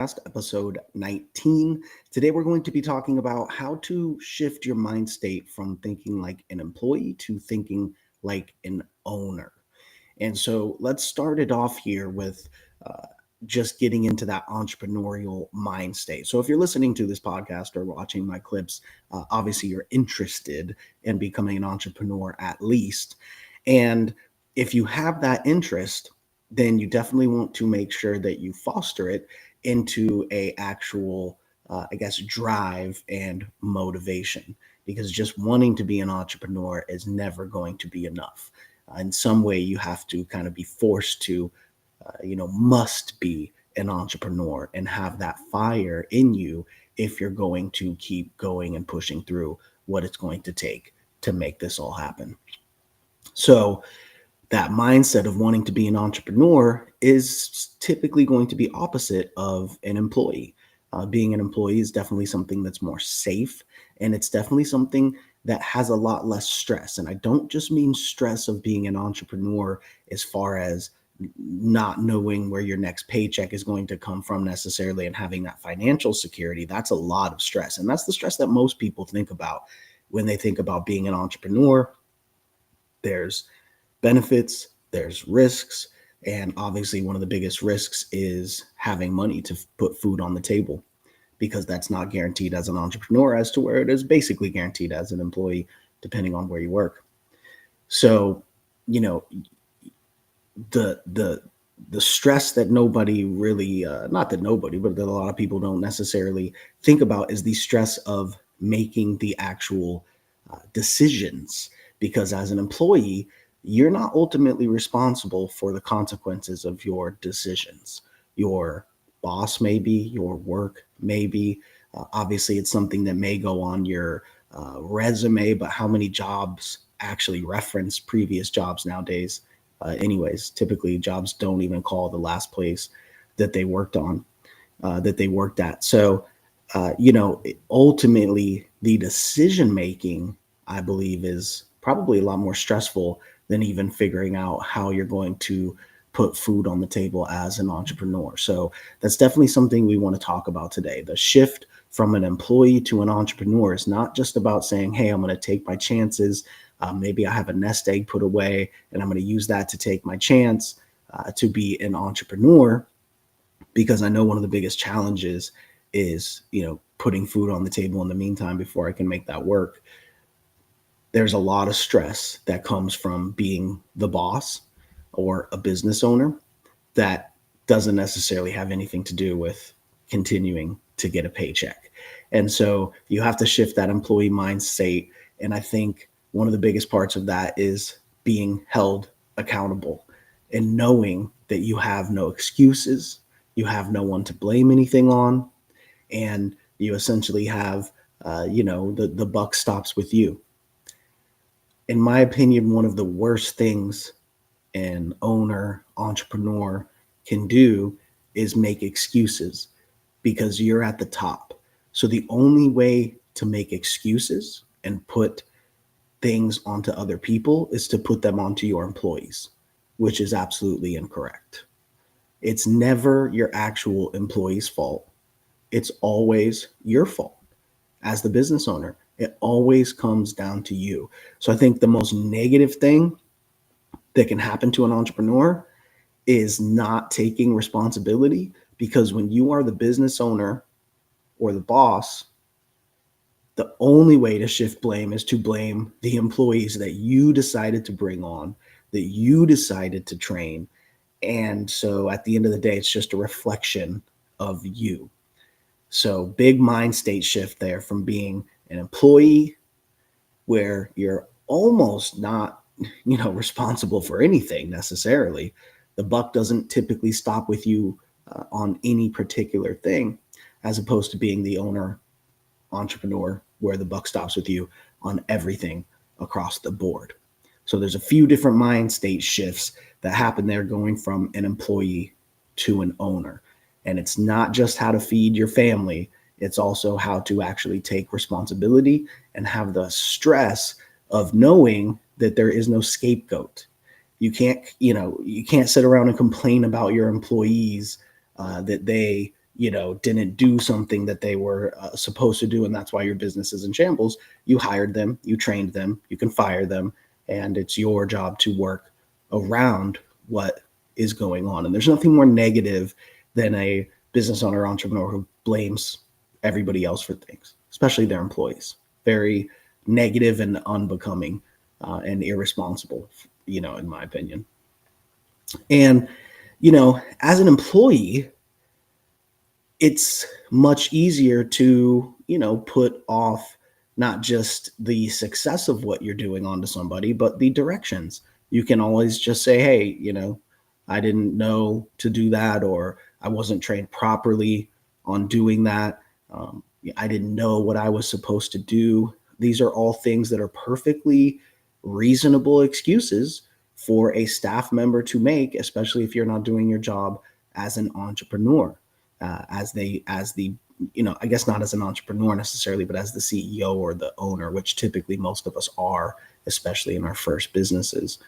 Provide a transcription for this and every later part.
episode 19. Today, we're going to be talking about how to shift your mind state from thinking like an employee to thinking like an owner. And so, let's start it off here with uh, just getting into that entrepreneurial mind state. So, if you're listening to this podcast or watching my clips, obviously you're interested in becoming an entrepreneur at least. And if you have that interest, then you definitely want to make sure that you foster it into a actual drive and motivation, because just wanting to be an entrepreneur is never going to be enough. In some way you have to kind of be forced to must be an entrepreneur and have that fire in you if you're going to keep going and pushing through what it's going to take to make this all happen. So that mindset of wanting to be an entrepreneur is typically going to be opposite of an employee. Being an employee is definitely something that's more safe, and it's definitely something that has a lot less stress. And I don't just mean stress of being an entrepreneur as far as not knowing where your next paycheck is going to come from necessarily and having that financial security. That's a lot of stress. And that's the stress that most people think about when they think about being an entrepreneur. There's benefits, there's risks, and obviously one of the biggest risks is having money to put food on the table, because that's not guaranteed as an entrepreneur as to where it is basically guaranteed as an employee, depending on where you work. So, you know, the stress that nobody really, not that nobody, but that a lot of people don't necessarily think about, is the stress of making the actual decisions. Because as an employee, you're not ultimately responsible for the consequences of your decisions. Your boss may be, your work may be. Obviously, it's something that may go on your resume, but how many jobs actually reference previous jobs nowadays? Anyways, typically jobs don't even call the last place that they worked on, that they worked at. So, ultimately, the decision making, I believe, is probably a lot more stressful than even figuring out how you're going to put food on the table as an entrepreneur. So that's definitely something we want to talk about today. The shift from an employee to an entrepreneur is not just about saying, hey, I'm going to take my chances. Maybe I have a nest egg put away and I'm going to use that to take my chance to be an entrepreneur. Because I know one of the biggest challenges is, putting food on the table in the meantime before I can make that work. There's a lot of stress that comes from being the boss or a business owner that doesn't necessarily have anything to do with continuing to get a paycheck. And so you have to shift that employee mind state. And I think one of the biggest parts of that is being held accountable and knowing that you have no excuses, you have no one to blame anything on, and you essentially have, the buck stops with you. In my opinion, one of the worst things an owner, entrepreneur can do is make excuses, because you're at the top. So the only way to make excuses and put things onto other people is to put them onto your employees, which is absolutely incorrect. It's never your actual employee's fault. It's always your fault as the business owner. It always comes down to you. So I think the most negative thing that can happen to an entrepreneur is not taking responsibility, because when you are the business owner or the boss, the only way to shift blame is to blame the employees that you decided to bring on, that you decided to train. And so at the end of the day, it's just a reflection of you. So big mind state shift there from being an employee where you're almost not, responsible for anything necessarily. The buck doesn't typically stop with you on any particular thing, as opposed to being the owner entrepreneur where the buck stops with you on everything across the board. So there's a few different mind state shifts that happen there, going from an employee to an owner. And it's not just how to feed your family, it's also how to actually take responsibility and have the stress of knowing that there is no scapegoat. You can't sit around and complain about your employees that they, didn't do something that they were supposed to do, and that's why your business is in shambles. You hired them, you trained them, you can fire them, and it's your job to work around what is going on. And there's nothing more negative than a business owner, entrepreneur who blames everybody else for things, especially their employees. Very negative and unbecoming and irresponsible, in my opinion. And, as an employee, it's much easier to, put off not just the success of what you're doing onto somebody, but the directions. You can always just say, hey, I didn't know to do that, or I wasn't trained properly on doing that. I didn't know what I was supposed to do. These are all things that are perfectly reasonable excuses for a staff member to make, especially if you're not doing your job as an entrepreneur, as the, I guess not as an entrepreneur necessarily, but as the CEO or the owner, which typically most of us are, especially in our first businesses.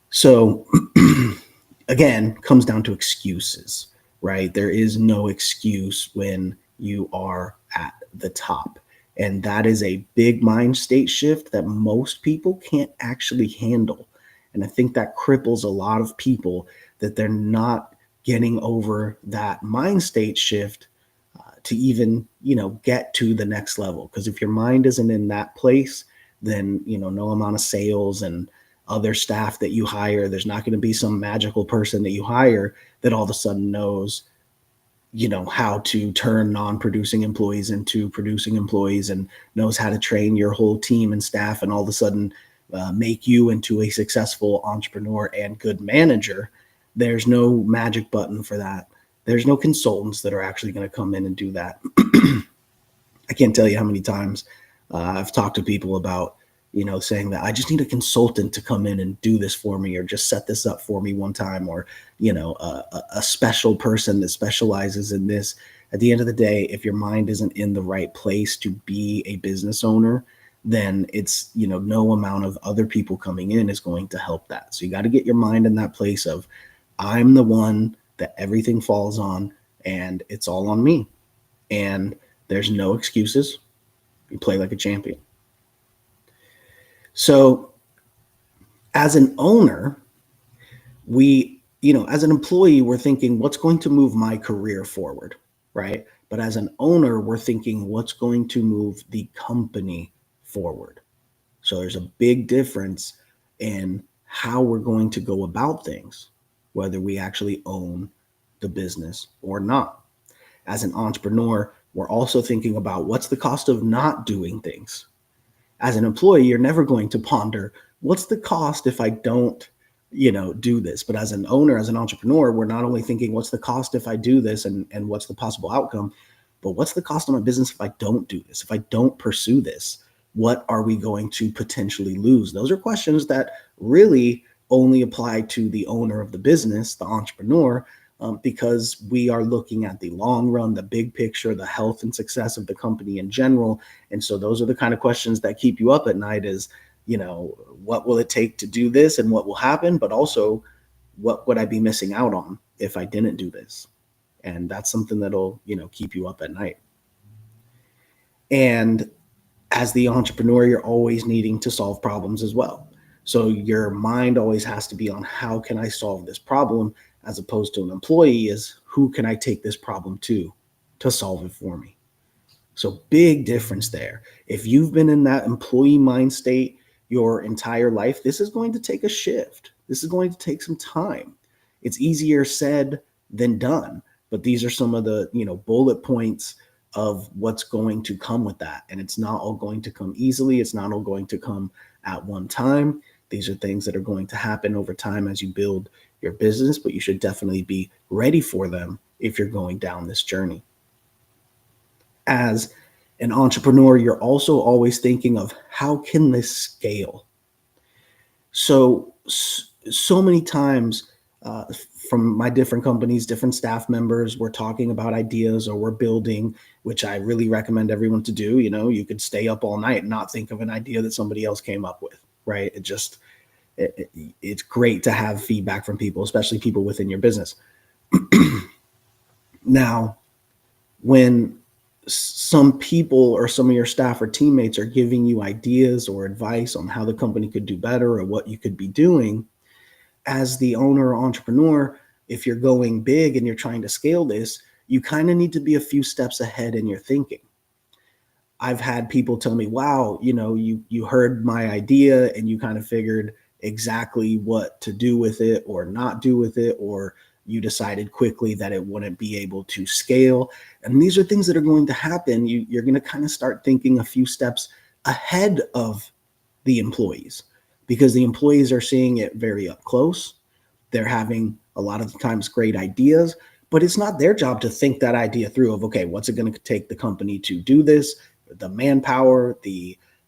So again, comes down to excuses, right? There is no excuse when you are at the top. And that is a big mind state shift that most people can't actually handle. And I think that cripples a lot of people, that they're not getting over that mind state shift to even, get to the next level. Because if your mind isn't in that place, then, no amount of sales and other staff that you hire, there's not going to be some magical person that you hire that all of a sudden knows, how to turn non-producing employees into producing employees, and knows how to train your whole team and staff, and all of a sudden make you into a successful entrepreneur and good manager. There's no magic button for that. There's no consultants that are actually going to come in and do that. I can't tell you how many times I've talked to people about, saying that I just need a consultant to come in and do this for me, or just set this up for me one time, or, a special person that specializes in this. At the end of the day, if your mind isn't in the right place to be a business owner, then it's, no amount of other people coming in is going to help that. So you got to get your mind in that place of, I'm the one that everything falls on, and it's all on me. And there's no excuses. You play like a champion. So as an owner, as an employee, we're thinking, what's going to move my career forward, right? But as an owner, we're thinking, what's going to move the company forward? So there's a big difference in how we're going to go about things, whether we actually own the business or not. As an entrepreneur, we're also thinking about, what's the cost of not doing things? As an employee, you're never going to ponder, what's the cost if I don't, do this? But as an owner, as an entrepreneur, we're not only thinking, what's the cost if I do this, and what's the possible outcome, but what's the cost of my business if I don't do this? If I don't pursue this, what are we going to potentially lose? Those are questions that really only apply to the owner of the business, the entrepreneur, because we are looking at the long run, the big picture, the health and success of the company in general. And so those are the kind of questions that keep you up at night, is, what will it take to do this, and what will happen? But also, what would I be missing out on if I didn't do this? And that's something that'll, keep you up at night. And as the entrepreneur, you're always needing to solve problems as well. So your mind always has to be on, how can I solve this problem, as opposed to an employee is, who can I take this problem to solve it for me? So big difference there. If you've been in that employee mind state your entire life, this is going to take a shift. This is going to take some time. It's easier said than done, but these are some of the, bullet points of what's going to come with that. And it's not all going to come easily. It's not all going to come at one time. These are things that are going to happen over time as you build your business, but you should definitely be ready for them if you're going down this journey. As an entrepreneur, you're also always thinking of, how can this scale? So many times from my different companies, different staff members, we're talking about ideas, or we're building, which I really recommend everyone to do. You could stay up all night and not think of an idea that somebody else came up with, right? It's great to have feedback from people, especially people within your business. Now, When some people or some of your staff or teammates are giving you ideas or advice on how the company could do better or what you could be doing, as the owner or entrepreneur, if you're going big and you're trying to scale this, you kind of need to be a few steps ahead in your thinking. I've had people tell me, "Wow, you heard my idea and you kind of figured exactly what to do with it or not do with it, or you decided quickly that it wouldn't be able to scale." And these are things that are going to happen. You're going to kind of start thinking a few steps ahead of the employees, because the employees are seeing it very up close. They're having a lot of the times great ideas, but it's not their job to think that idea through of, okay, what's it going to take the company to do this? The manpower,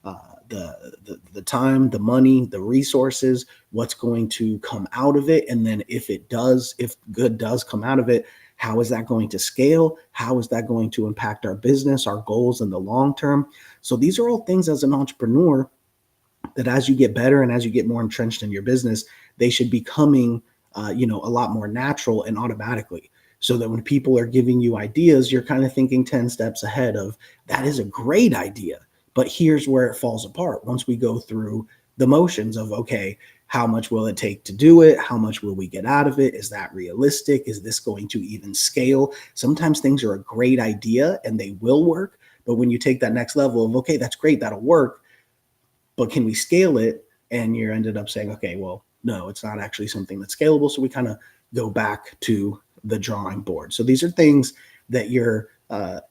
uh, the time, the money, the resources, what's going to come out of it, and then if good does come out of it, how is that going to scale? How is that going to impact our business, our goals in the long term? So these are all things as an entrepreneur that, as you get better and as you get more entrenched in your business, they should be coming, a lot more natural and automatically. So that when people are giving you ideas, you're kind of thinking 10 steps ahead of, that is a great idea, but here's where it falls apart. Once we go through the motions of, okay, how much will it take to do it? How much will we get out of it? Is that realistic? Is this going to even scale? Sometimes things are a great idea and they will work. But when you take that next level of, okay, that's great, that'll work, but can we scale it? And you're ended up saying, okay, well, no, it's not actually something that's scalable. So we kind of go back to the drawing board. So these are things that your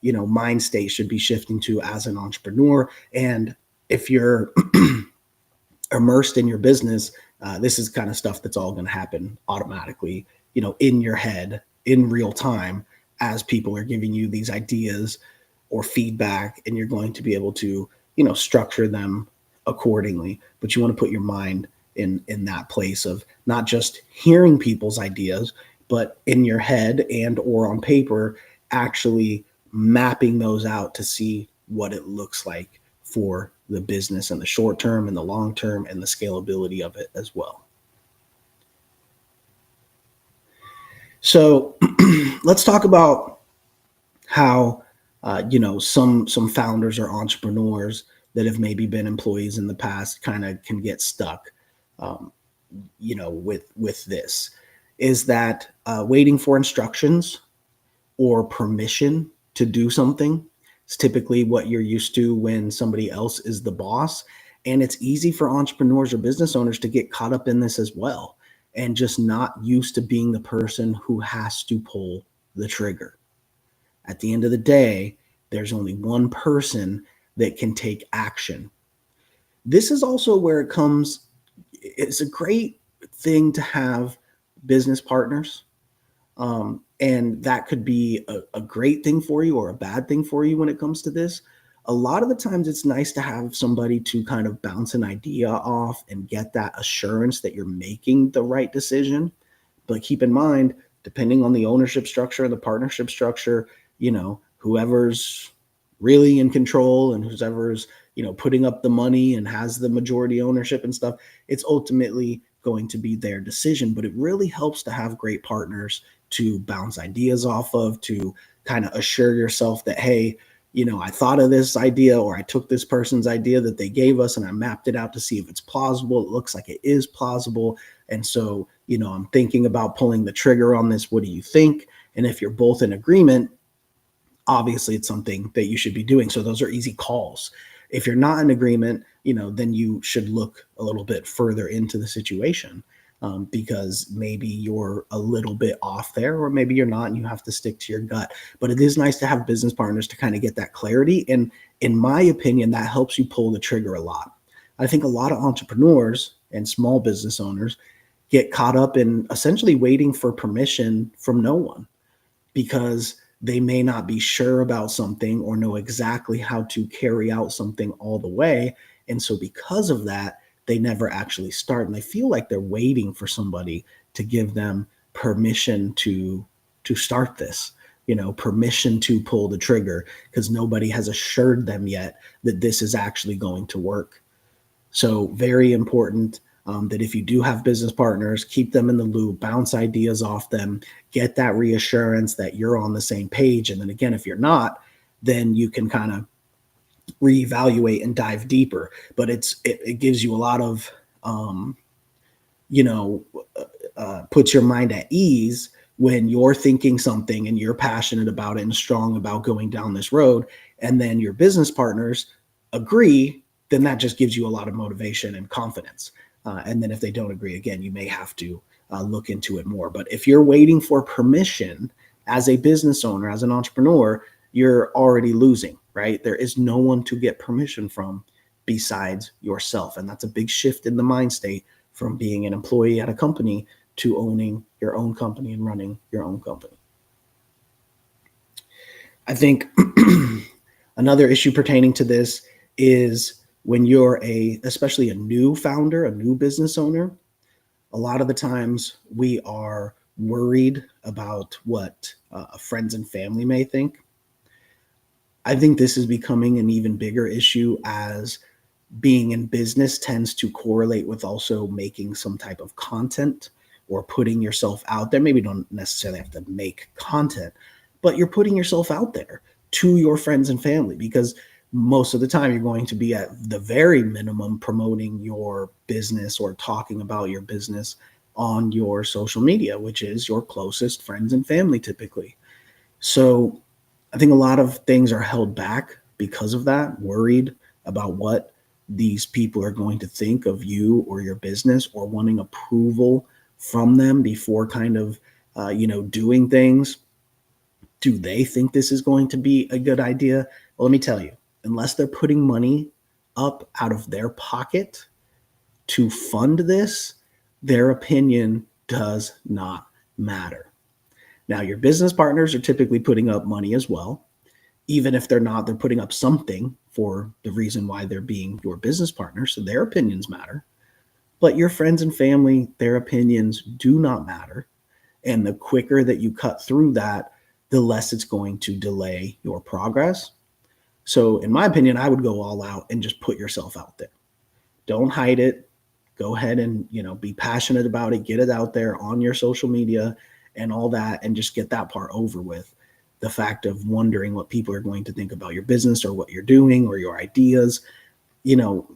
mind state should be shifting to as an entrepreneur. And if you're immersed in your business, this is kind of stuff that's all going to happen automatically, in your head in real time, as people are giving you these ideas or feedback, and you're going to be able to, structure them accordingly. But you want to put your mind in that place of not just hearing people's ideas, but in your head and or on paper, actually mapping those out to see what it looks like for the business in the short term and the long term, and the scalability of it as well. So let's talk about how some founders or entrepreneurs that have maybe been employees in the past kind of can get stuck, um, with this, is that waiting for instructions or permission to do something. It's typically what you're used to when somebody else is the boss. And it's easy for entrepreneurs or business owners to get caught up in this as well, and just not used to being the person who has to pull the trigger. At the end of the day, there's only one person that can take action. This is also where it's a great thing to have business partners. And that could be a great thing for you or a bad thing for you when it comes to this. A lot of the times it's nice to have somebody to kind of bounce an idea off and get that assurance that you're making the right decision. But keep in mind, depending on the ownership structure and the partnership structure, whoever's really in control and whoever's, putting up the money and has the majority ownership and stuff, it's ultimately going to be their decision. But it really helps to have great partners to bounce ideas off of, to kind of assure yourself that, hey, I thought of this idea, or I took this person's idea that they gave us and I mapped it out to see if it's plausible. It looks like it is plausible. And so, I'm thinking about pulling the trigger on this. What do you think? And if you're both in agreement, obviously it's something that you should be doing. So those are easy calls. If you're not in agreement, then you should look a little bit further into the situation, because maybe you're a little bit off there, or maybe you're not, and you have to stick to your gut. But it is nice to have business partners to kind of get that clarity. And in my opinion, that helps you pull the trigger a lot. I think a lot of entrepreneurs and small business owners get caught up in essentially waiting for permission from no one, because they may not be sure about something or know exactly how to carry out something all the way. And so because of that, they never actually start, and they feel like they're waiting for somebody to give them permission to start this, permission to pull the trigger, because nobody has assured them yet that this is actually going to work. So very important that if you do have business partners, keep them in the loop, bounce ideas off them, get that reassurance that you're on the same page. And then again, if you're not, then you can kind of reevaluate and dive deeper. But it gives you a lot of you know, puts your mind at ease when you're thinking something and you're passionate about it and strong about going down this road, and then your business partners agree, then that just gives you a lot of motivation and confidence. And then if they don't agree, again, you may have to look into it more. But if you're waiting for permission as a business owner, as an entrepreneur, you're already losing, right? There is no one to get permission from besides yourself. And that's a big shift in the mind state from being an employee at a company to owning your own company and running your own company. I think another issue pertaining to this is when you're especially a new founder, a new business owner, a lot of the times we are worried about what friends and family may think. I think this is becoming an even bigger issue as being in business tends to correlate with also making some type of content or putting yourself out there. Maybe you don't necessarily have to make content, but you're putting yourself out there to your friends and family, because most of the time you're going to be at the very minimum promoting your business or talking about your business on your social media, which is your closest friends and family typically. So I think a lot of things are held back because of that, worried about what these people are going to think of you or your business, or wanting approval from them before kind of, doing things. Do they think this is going to be a good idea? Well, let me tell you, unless they're putting money up out of their pocket to fund this, their opinion does not matter. Now, your business partners are typically putting up money as well. Even if they're not, they're putting up something for the reason why they're being your business partner. So their opinions matter. But your friends and family, their opinions do not matter. And the quicker that you cut through that, the less it's going to delay your progress. So in my opinion, I would go all out and just put yourself out there. Don't hide it. Go ahead and, be passionate about it. Get it out there on your social media and all that, and just get that part over with. The fact of wondering what people are going to think about your business or what you're doing or your ideas,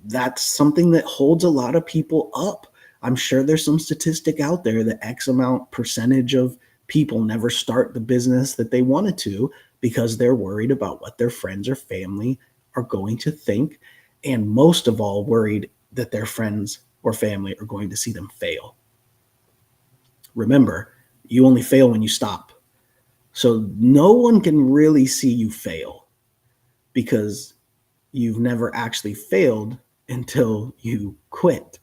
that's something that holds a lot of people up. I'm sure there's some statistic out there that X amount percentage of people never start the business that they wanted to because they're worried about what their friends or family are going to think. And most of all, worried that their friends or family are going to see them fail. Remember, you only fail when you stop. So no one can really see you fail because you've never actually failed until you quit.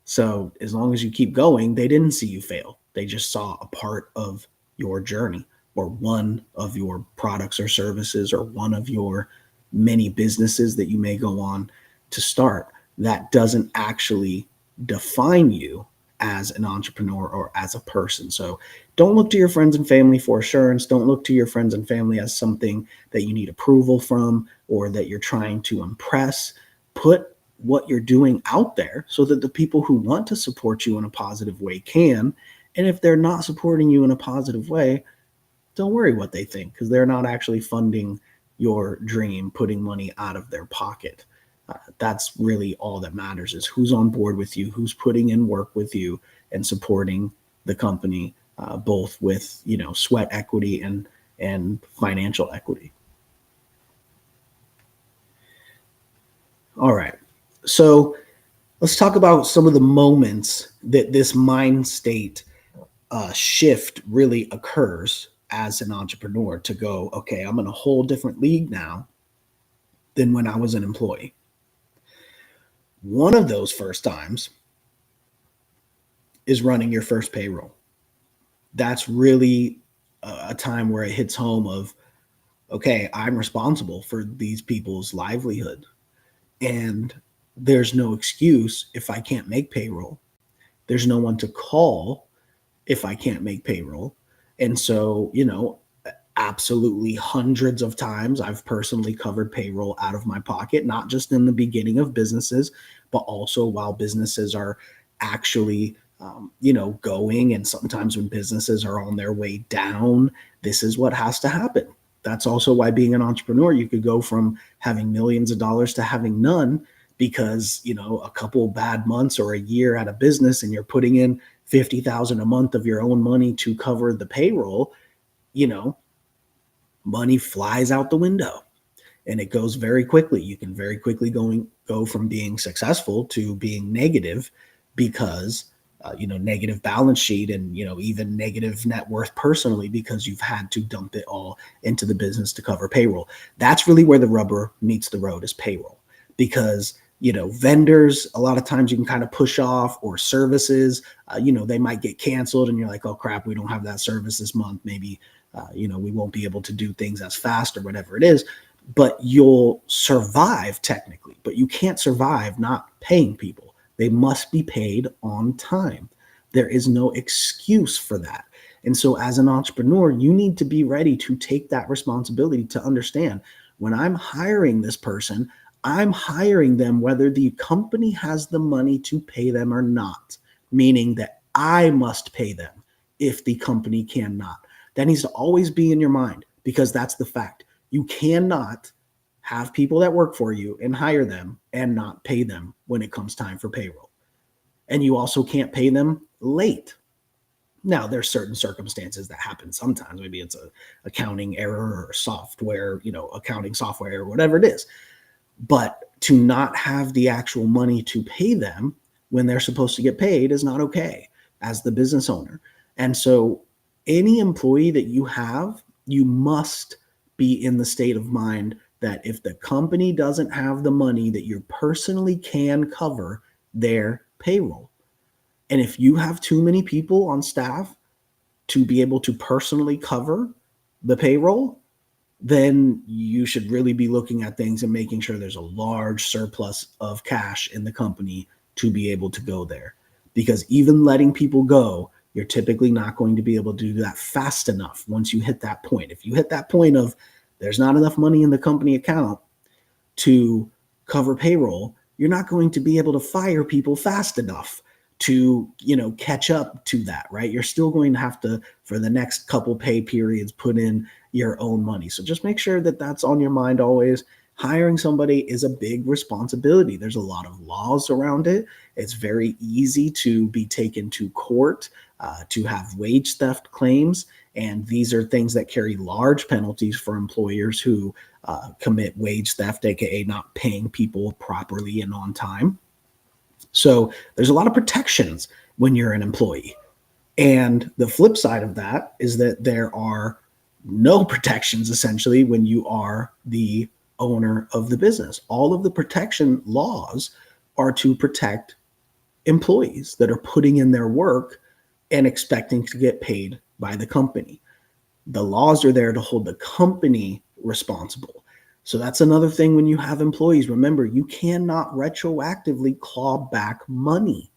So as long as you keep going, they didn't see you fail. They just saw a part of your journey, or one of your products or services, or one of your many businesses that you may go on to start. That doesn't actually define you as an entrepreneur or as a person. So don't look to your friends and family for assurance. Don't look to your friends and family as something that you need approval from or that you're trying to impress. Put what you're doing out there so that the people who want to support you in a positive way can. And if they're not supporting you in a positive way, don't worry what they think, because they're not actually funding your dream, putting money out of their pocket. That's really all that matters, is who's on board with you, who's putting in work with you and supporting the company, both with, sweat equity and financial equity. All right. So let's talk about some of the moments that this mind state shift really occurs as an entrepreneur, to go, okay, I'm in a whole different league now than when I was an employee. One of those first times is running your first payroll. That's really a time where it hits home of, okay, I'm responsible for these people's livelihood. And there's no excuse if I can't make payroll. There's no one to call if I can't make payroll. And so, absolutely hundreds of times I've personally covered payroll out of my pocket, not just in the beginning of businesses, but also while businesses are actually going. And sometimes when businesses are on their way down, this is what has to happen. That's also why being an entrepreneur, you could go from having millions of dollars to having none, because a couple bad months or a year at a business and you're putting in 50,000 a month of your own money to cover the payroll, you know money flies out the window, and it goes very quickly. You can very quickly go from being successful to being negative, because negative balance sheet, and even negative net worth personally, because you've had to dump it all into the business to cover payroll. That's really where the rubber meets the road, is payroll. Because vendors, a lot of times you can kind of push off, or services, they might get canceled and you're like, oh crap, we don't have that service this month. Maybe we won't be able to do things as fast, or whatever it is. But you'll survive technically, but you can't survive not paying people. They must be paid on time. There is no excuse for that. And so as an entrepreneur, you need to be ready to take that responsibility, to understand, when I'm hiring this person, I'm hiring them whether the company has the money to pay them or not, meaning that I must pay them if the company cannot. That needs to always be in your mind, because that's the fact. You cannot have people that work for you and hire them and not pay them when it comes time for payroll. And you also can't pay them late. Now, there's certain circumstances that happen sometimes. Maybe it's a accounting error or software, accounting software or whatever it is. But to not have the actual money to pay them when they're supposed to get paid is not okay as the business owner. And so any employee that you have, you must be in the state of mind that if the company doesn't have the money, that you personally can cover their payroll. And if you have too many people on staff to be able to personally cover the payroll, then you should really be looking at things and making sure there's a large surplus of cash in the company to be able to go there. Because even letting people go, you're typically not going to be able to do that fast enough once you hit that point. If you hit that point of there's not enough money in the company account to cover payroll, you're not going to be able to fire people fast enough to, catch up to that, right? You're still going to have to, for the next couple pay periods, put in your own money. So just make sure that that's on your mind always. Hiring somebody is a big responsibility. There's a lot of laws around it. It's very easy to be taken to court, to have wage theft claims. And these are things that carry large penalties for employers who commit wage theft, aka not paying people properly and on time. So there's a lot of protections when you're an employee. And the flip side of that is that there are no protections essentially when you are the owner of the business. All of the protection laws are to protect employees that are putting in their work and expecting to get paid by the company. The laws are there to hold the company responsible. So that's another thing when you have employees. Remember, you cannot retroactively claw back money.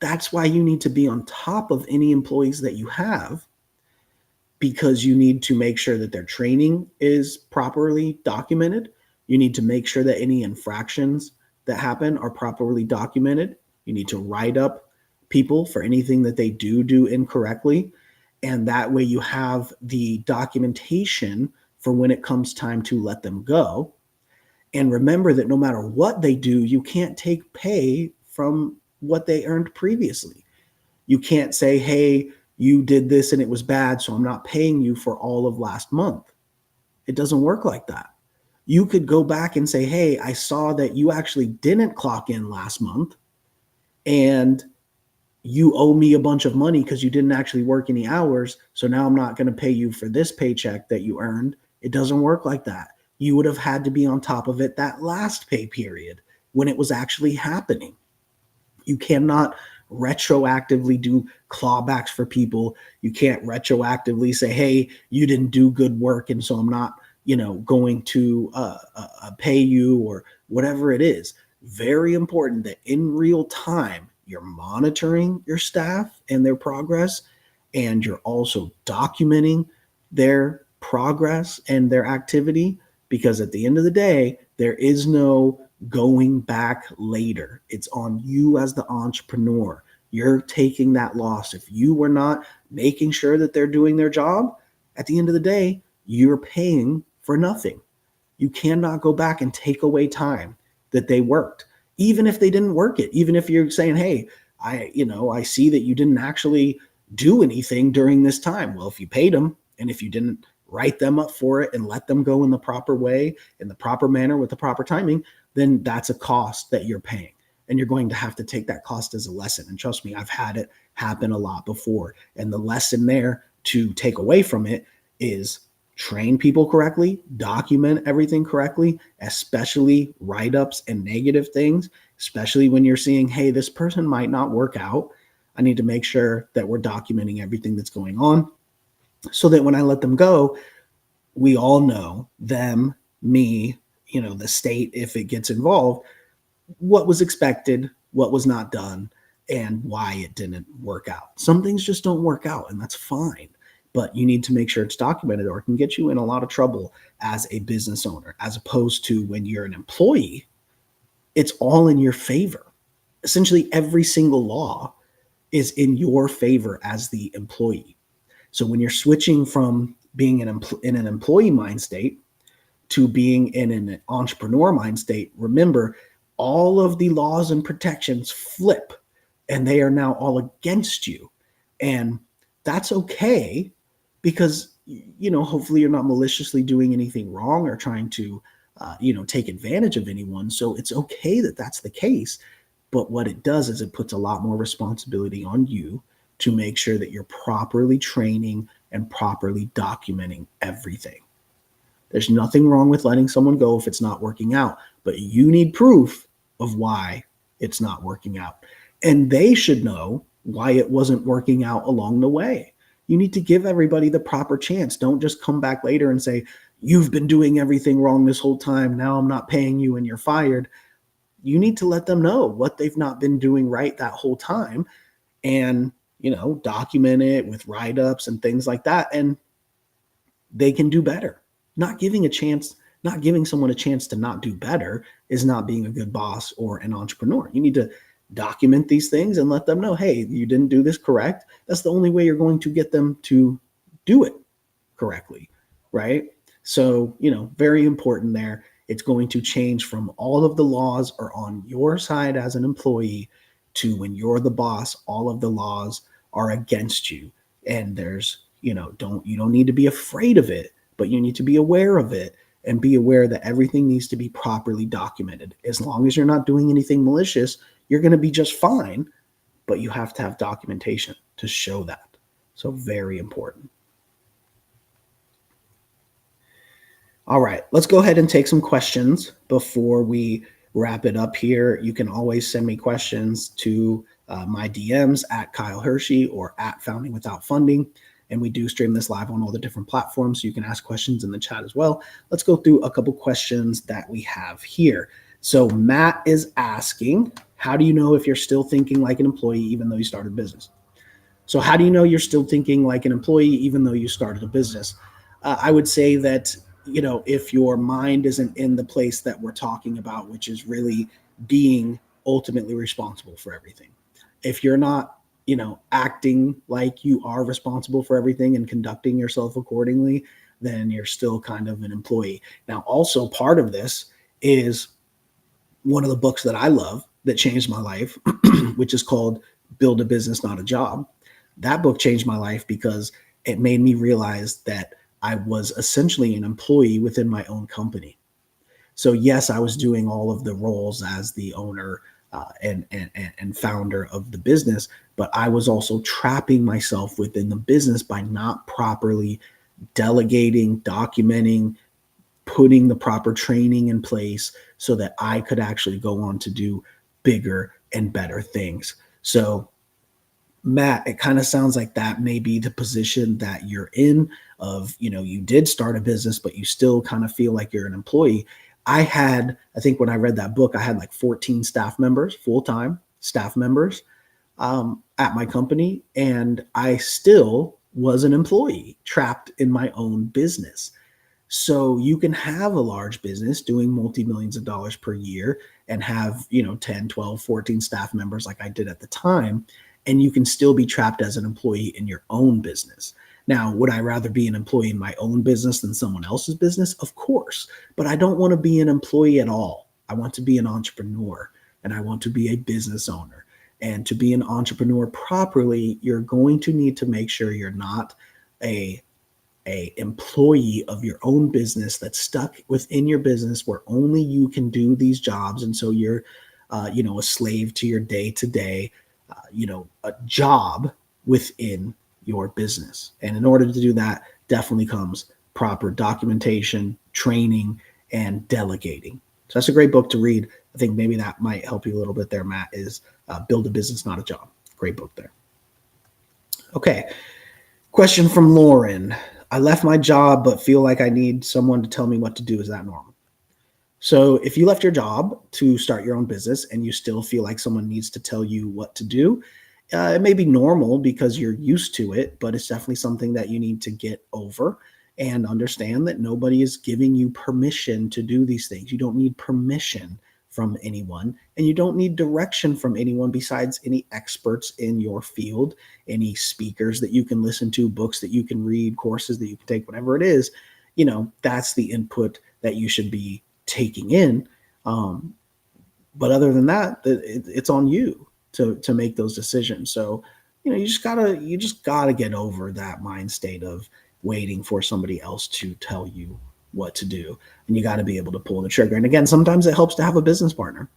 That's why you need to be on top of any employees that you have, because you need to make sure that their training is properly documented. You need to make sure that any infractions that happen are properly documented. You need to write up people for anything that they do incorrectly. And that way you have the documentation for when it comes time to let them go. And remember that no matter what they do, you can't take pay from what they earned previously. You can't say, hey, you did this and it was bad, so I'm not paying you for all of last month. It doesn't work like that. You could go back and say, hey, I saw that you actually didn't clock in last month and you owe me a bunch of money because you didn't actually work any hours. So now I'm not going to pay you for this paycheck that you earned. It doesn't work like that. You would have had to be on top of it that last pay period when it was actually happening. You cannot retroactively do clawbacks for people. You can't retroactively say, hey, you didn't do good work, and so I'm not, going to pay you, or whatever it is. Very important that in real time, you're monitoring your staff and their progress, and you're also documenting their progress and their activity, because at the end of the day, there is no going back later. It's on you as the entrepreneur. You're taking that loss. If you were not making sure that they're doing their job, at the end of the day, you're paying for nothing. You cannot go back and take away time that they worked, even if they didn't work it. Even if you're saying, hey, I see that you didn't actually do anything during this time. Well, if you paid them and if you didn't write them up for it and let them go in the proper way, in the proper manner, with the proper timing, then that's a cost that you're paying. And you're going to have to take that cost as a lesson. And trust me, I've had it happen a lot before. And the lesson there to take away from it is train people correctly, document everything correctly, especially write-ups and negative things, especially when you're seeing, hey, this person might not work out. I need to make sure that we're documenting everything that's going on so that when I let them go, we all know, them, me, the state, if it gets involved, what was expected, what was not done, and why it didn't work out. Some things just don't work out, and that's fine. But you need to make sure it's documented, or it can get you in a lot of trouble as a business owner, as opposed to when you're an employee, it's all in your favor. Essentially, every single law is in your favor as the employee. So when you're switching from being in an employee mind state to being in an entrepreneur mind state, remember, all of the laws and protections flip, and they are now all against you. And that's okay, because hopefully you're not maliciously doing anything wrong or trying to take advantage of anyone. So it's okay that that's the case. But what it does is it puts a lot more responsibility on you to make sure that you're properly training and properly documenting everything. There's nothing wrong with letting someone go if it's not working out, but you need proof of why it's not working out. And they should know why it wasn't working out along the way. You need to give everybody the proper chance. Don't just come back later and say, you've been doing everything wrong this whole time. Now I'm not paying you and you're fired. You need to let them know what they've not been doing right that whole time, and document it with write-ups and things like that, and they can do better. Not giving someone a chance to not do better is not being a good boss or an entrepreneur. You need to document these things and let them know, hey, you didn't do this correct. That's the only way you're going to get them to do it correctly, right? So, very important there. It's going to change from all of the laws are on your side as an employee to when you're the boss, all of the laws are against you. And there's, you don't need to be afraid of it, but you need to be aware of it and be aware that everything needs to be properly documented. As long as you're not doing anything malicious, you're going to be just fine, but you have to have documentation to show that. So very important. All right, let's go ahead and take some questions before we wrap it up here. You can always send me questions to my DMs at Kyle Hiersche or at Founding Without Funding. And we do stream this live on all the different platforms, so you can ask questions in the chat as well. Let's go through a couple questions that we have here. So Matt is asking, how do you know if you're still thinking like an employee even though you started a business? So how do you know you're still thinking like an employee even though you started a business? I would say that, if your mind isn't in the place that we're talking about, which is really being ultimately responsible for everything. If you're not, acting like you are responsible for everything and conducting yourself accordingly, then you're still kind of an employee. Now, also part of this is one of the books that I love that changed my life, which is called Build a Business, Not a Job. That book changed my life because it made me realize that I was essentially an employee within my own company. So yes, I was doing all of the roles as the owner and founder of the business, but I was also trapping myself within the business by not properly delegating, documenting, putting the proper training in place so that I could actually go on to do bigger and better things. So Matt, it kind of sounds like that may be the position that you're in of, you did start a business, but you still kind of feel like you're an employee. I think when I read that book, I had like 14 staff members, full-time staff members at my company. And I still was an employee trapped in my own business. So you can have a large business doing multi-millions of dollars per year and have, 10, 12, 14 staff members like I did at the time, and you can still be trapped as an employee in your own business. Now, would I rather be an employee in my own business than someone else's business? Of course, but I don't want to be an employee at all. I want to be an entrepreneur and I want to be a business owner. And to be an entrepreneur properly, you're going to need to make sure you're not a employee of your own business that's stuck within your business where only you can do these jobs, and so you're a slave to your day-to-day a job within your business. And in order to do that, definitely comes proper documentation, training, and delegating. So that's a great book to read. I think maybe that might help you a little bit there, Matt, is Build a Business, Not a Job. Great book there. Okay. Question from Lauren. I left my job, but feel like I need someone to tell me what to do. Is that normal? So if you left your job to start your own business and you still feel like someone needs to tell you what to do, it may be normal because you're used to it, but it's definitely something that you need to get over and understand that nobody is giving you permission to do these things. You don't need permission from anyone, and you don't need direction from anyone besides any experts in your field, any speakers that you can listen to, books that you can read, courses that you can take, whatever it is. That's the input that you should be taking in. But other than that, it's on you to make those decisions. So, you just gotta get over that mind state of waiting for somebody else to tell you what to do, and you got to be able to pull the trigger. And again, sometimes it helps to have a business partner.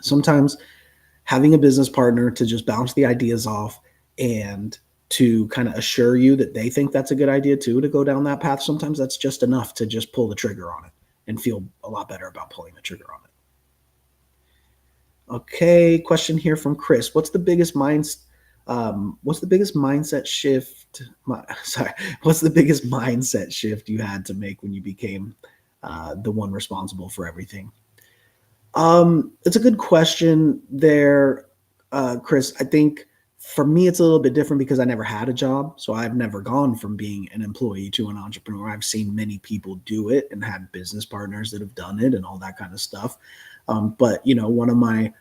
Sometimes having a business partner to just bounce the ideas off and to kind of assure you that they think that's a good idea too, to go down that path. Sometimes that's just enough to just pull the trigger on it and feel a lot better about pulling the trigger on it. Okay, question here from Chris. What's the biggest mindset shift? What's the biggest mindset shift you had to make when you became the one responsible for everything? It's a good question there, Chris. I think for me, it's a little bit different because I never had a job. So I've never gone from being an employee to an entrepreneur. I've seen many people do it and had business partners that have done it and all that kind of stuff. But one of my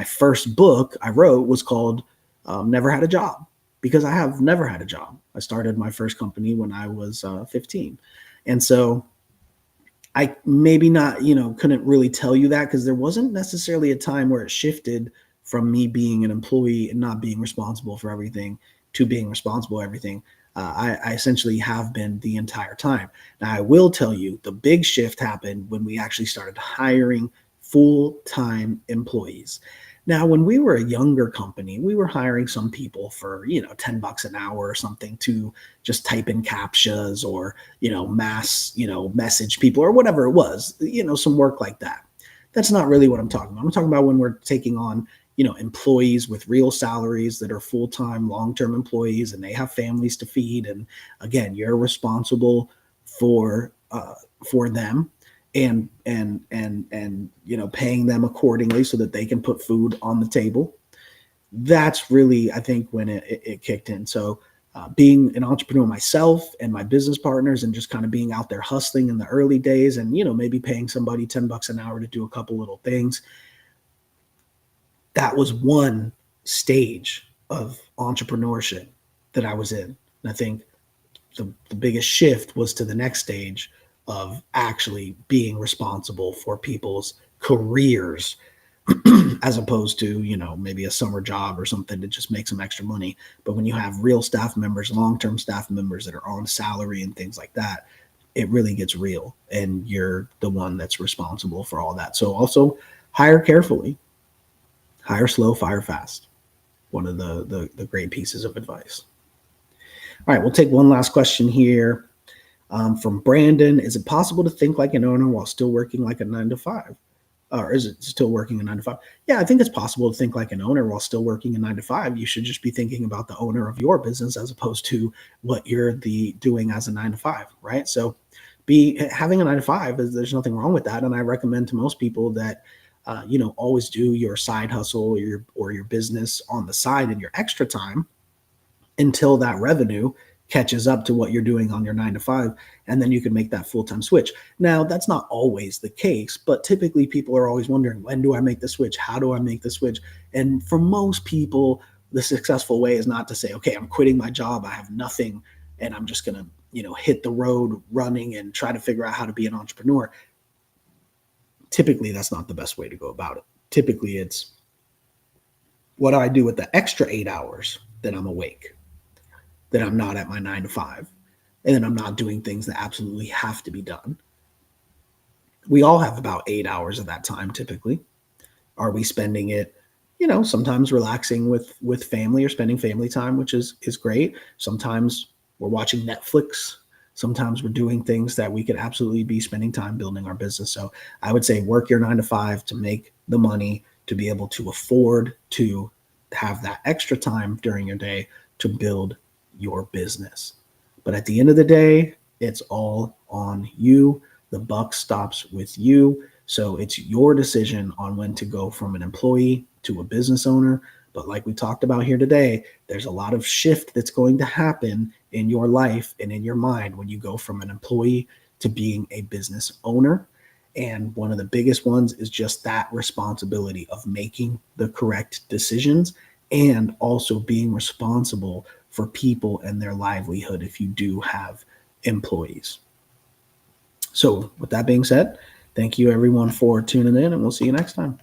first book I wrote was called Never Had a Job, because I have never had a job. I started my first company when I was 15. And so I maybe not, couldn't really tell you that because there wasn't necessarily a time where it shifted from me being an employee and not being responsible for everything to being responsible for everything. I essentially have been the entire time. Now, I will tell you the big shift happened when we actually started hiring full-time employees. Now, when we were a younger company, we were hiring some people for, $10 an hour or something to just type in CAPTCHAs or, mass, message people or whatever it was, some work like that. That's not really what I'm talking about. I'm talking about when we're taking on, employees with real salaries that are full-time, long-term employees, and they have families to feed. And again, you're responsible for them and paying them accordingly so that they can put food on the table. That's really, I think, when it kicked in. So being an entrepreneur myself and my business partners and just kind of being out there hustling in the early days and, maybe paying somebody $10 an hour to do a couple little things. That was one stage of entrepreneurship that I was in. And I think the biggest shift was to the next stage of actually being responsible for people's careers as opposed to, maybe a summer job or something that just makes some extra money. But when you have real staff members, long-term staff members that are on salary and things like that, it really gets real. And you're the one that's responsible for all that. So also hire carefully, hire slow, fire fast. One of the great pieces of advice. All right, we'll take one last question here. From Brandon, is it possible to think like an owner while still working like a 9-to-5? Or is it still working a 9-to-5? Yeah, I think it's possible to think like an owner while still working a 9-to-5. You should just be thinking about the owner of your business as opposed to what you're doing as a 9-to-5, right? So having a 9-to-5, there's nothing wrong with that. And I recommend to most people that, always do your side hustle or your business on the side in your extra time until that revenue catches up to what you're doing on your 9 to 5, and then you can make that full-time switch. Now, that's not always the case, but typically people are always wondering, when do I make the switch? How do I make the switch? And for most people, the successful way is not to say, okay, I'm quitting my job, I have nothing, and I'm just going to, hit the road running and try to figure out how to be an entrepreneur. Typically, that's not the best way to go about it. Typically, it's, what do I do with the extra 8 hours that I'm awake, that I'm not at my 9 to 5, and then I'm not doing things that absolutely have to be done? We all have about 8 hours of that time typically. Are we spending it, sometimes relaxing with family or spending family time, which is great. Sometimes we're watching Netflix. Sometimes we're doing things that we could absolutely be spending time building our business. So I would say work your 9 to 5 to make the money, to be able to afford to have that extra time during your day to build your business. But at the end of the day, it's all on you. The buck stops with you. So it's your decision on when to go from an employee to a business owner. But like we talked about here today, there's a lot of shift that's going to happen in your life and in your mind when you go from an employee to being a business owner. And one of the biggest ones is just that responsibility of making the correct decisions and also being responsible for people and their livelihood if you do have employees. So with that being said, thank you everyone for tuning in, and we'll see you next time.